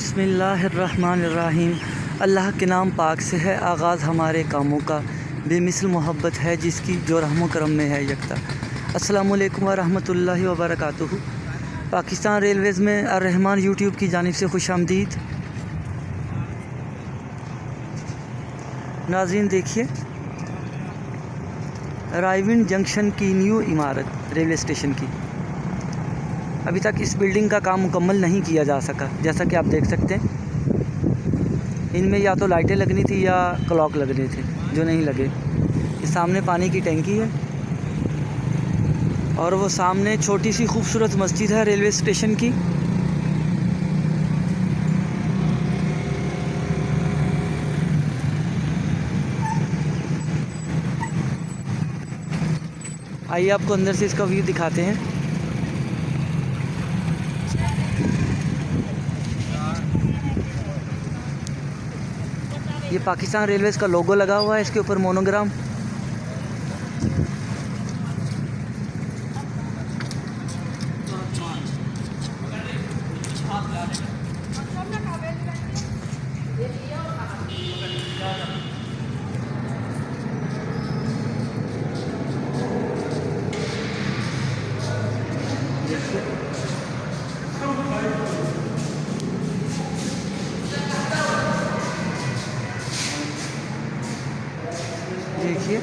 बिस्मिल्लाहिर्रहमानिर्रहीम। अल्लाह के नाम पाक से है आगाज़ हमारे कामों का, बेमिसल मोहब्बत है जिसकी जो रहमो करम में है यकता। अस्सलामु अलैकुम व रहमतुल्लाहि व बरकातुहू। पाकिस्तान रेलवेज़ में अर्रहमान यूट्यूब की जानिब से खुशामदीद। नाज़रीन देखिए, रायविंड जंक्शन की न्यू इमारत रेलवे स्टेशन की, अभी तक इस बिल्डिंग का काम मुकम्मल नहीं किया जा सका। जैसा कि आप देख सकते हैं, इनमें या तो लाइटें लगनी थी या क्लॉक लगने थे, जो नहीं लगे। इस सामने पानी की टंकी है और वो सामने छोटी सी खूबसूरत मस्जिद है रेलवे स्टेशन की। आइए आपको अंदर से इसका व्यू दिखाते हैं। ये पाकिस्तान रेलवेज़ का लोगो लगा हुआ है, इसके ऊपर मोनोग्राम। देखिए,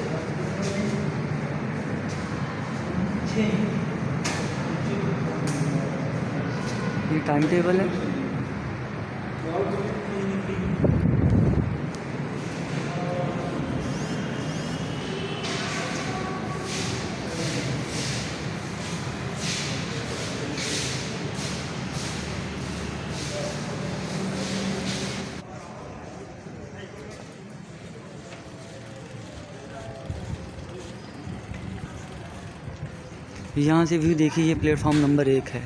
ये टाइम टेबल है। यहाँ से व्यू देखिए, ये प्लेटफॉर्म नंबर 1 है।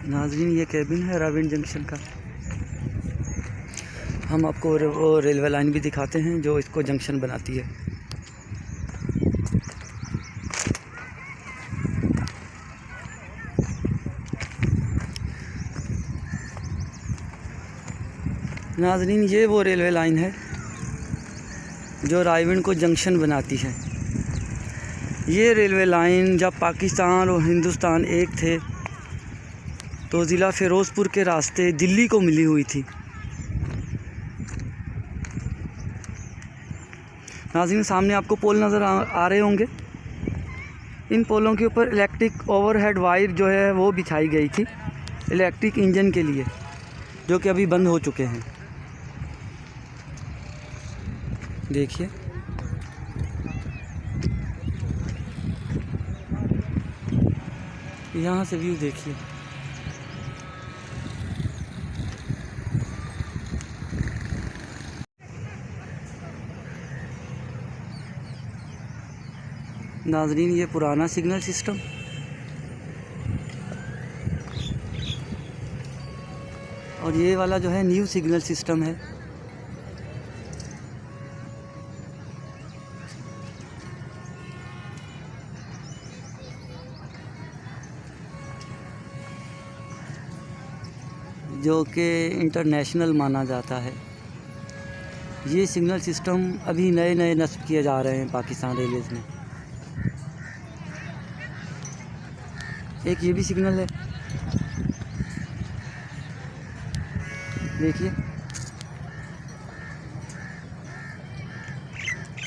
नाज़रीन, ये कैबिन है रायविंड जंक्शन का। हम आपको वो रेलवे लाइन भी दिखाते हैं जो इसको जंक्शन बनाती है। नाज़रीन, ये वो रेलवे लाइन है जो रायविंड को जंक्शन बनाती है। ये रेलवे लाइन जब पाकिस्तान और हिंदुस्तान एक थे तो ज़िला फ़िरोज़पुर के रास्ते दिल्ली को मिली हुई थी। नाज़रीन, सामने आपको पोल नज़र आ रहे होंगे। इन पोलों के ऊपर इलेक्ट्रिक ओवरहेड वायर जो है वो बिछाई गई थी इलेक्ट्रिक इंजन के लिए, जो कि अभी बंद हो चुके हैं। देखिए, यहाँ से व्यू देखिए। नाज़रीन, ये पुराना सिग्नल सिस्टम और ये वाला जो है न्यू सिग्नल सिस्टम है। जो कि इंटरनेशनल माना जाता है। ये सिग्नल सिस्टम अभी नए नए नस्ब किए जा रहे हैं पाकिस्तान रेलवेज़ में। एक ये भी सिग्नल है, देखिए।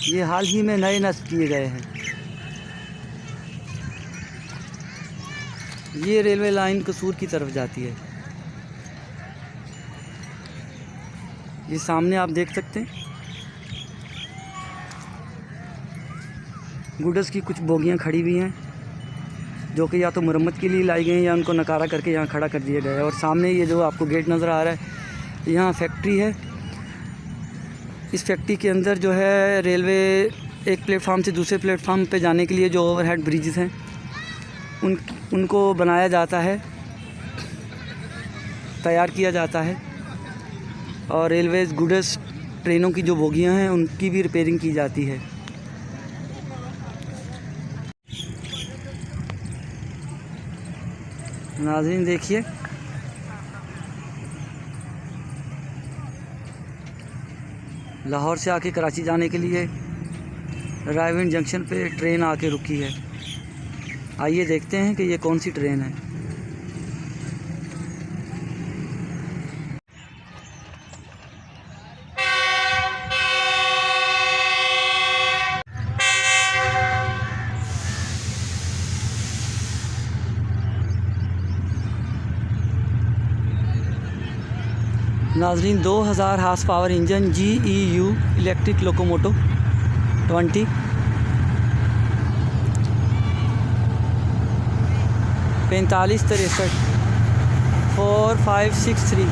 ये हाल ही में नए नस्ब किए गए हैं। ये रेलवे लाइन कसूर की तरफ जाती है। ये सामने आप देख सकते हैं गुड्स की कुछ बोगियां खड़ी हुई हैं, जो कि या तो मरम्मत के लिए लाई गई हैं या उनको नकारा करके यहाँ खड़ा कर दिया गया है। और सामने ये जो आपको गेट नज़र आ रहा है, यहाँ फैक्ट्री है। इस फैक्ट्री के अंदर जो है रेलवे एक प्लेटफार्म से दूसरे प्लेटफार्म पे जाने के लिए जो ओवरहेड ब्रिजेस हैं उनको बनाया जाता है, तैयार किया जाता है। और रेलवेज़ गुड्स ट्रेनों की जो बोगियां हैं उनकी भी रिपेयरिंग की जाती है। नाज़रीन देखिए, लाहौर से आके कराची जाने के लिए रायविंड जंक्शन पे ट्रेन आके रुकी है। आइए देखते हैं कि ये कौन सी ट्रेन है। नाज़रीन 2000 horse power engine GEU electric locomotive 20 4563 4563।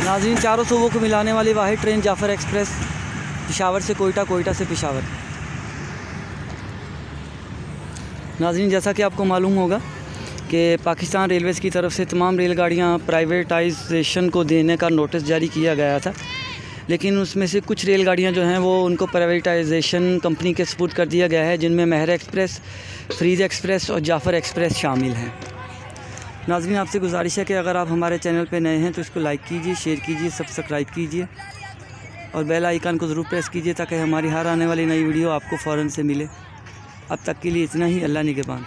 नाज़रीन चारों सूबों को मिलाने वाली वाहिद ट्रेन जाफ़र एक्सप्रेस, पेशावर से कोयटा, कोयटा से पेशावर। नाज़रीन जैसा कि आपको मालूम होगा कि पाकिस्तान रेलवेज़ की तरफ से तमाम रेलगाड़ियां प्राइवेटाइजेशन को देने का नोटिस जारी किया गया था, लेकिन उसमें से कुछ रेलगाड़ियां जो हैं वो उनको प्राइवेटाइजेशन कंपनी के सपुर्द कर दिया गया है, जिनमें महर एक्सप्रेस, फरीद एक्सप्रेस और जाफ़र एक्सप्रेस शामिल हैं। नाज़रीन आपसे गुजारिश है कि अगर आप हमारे चैनल पे नए हैं तो इसको लाइक कीजिए, शेयर कीजिए, सब्सक्राइब कीजिए और बेल आइकन को ज़रूर प्रेस कीजिए ताकि हमारी हर आने वाली नई वीडियो आपको फ़ौरन से मिले। अब तक के लिए इतना ही। अल्लाह निगहबान।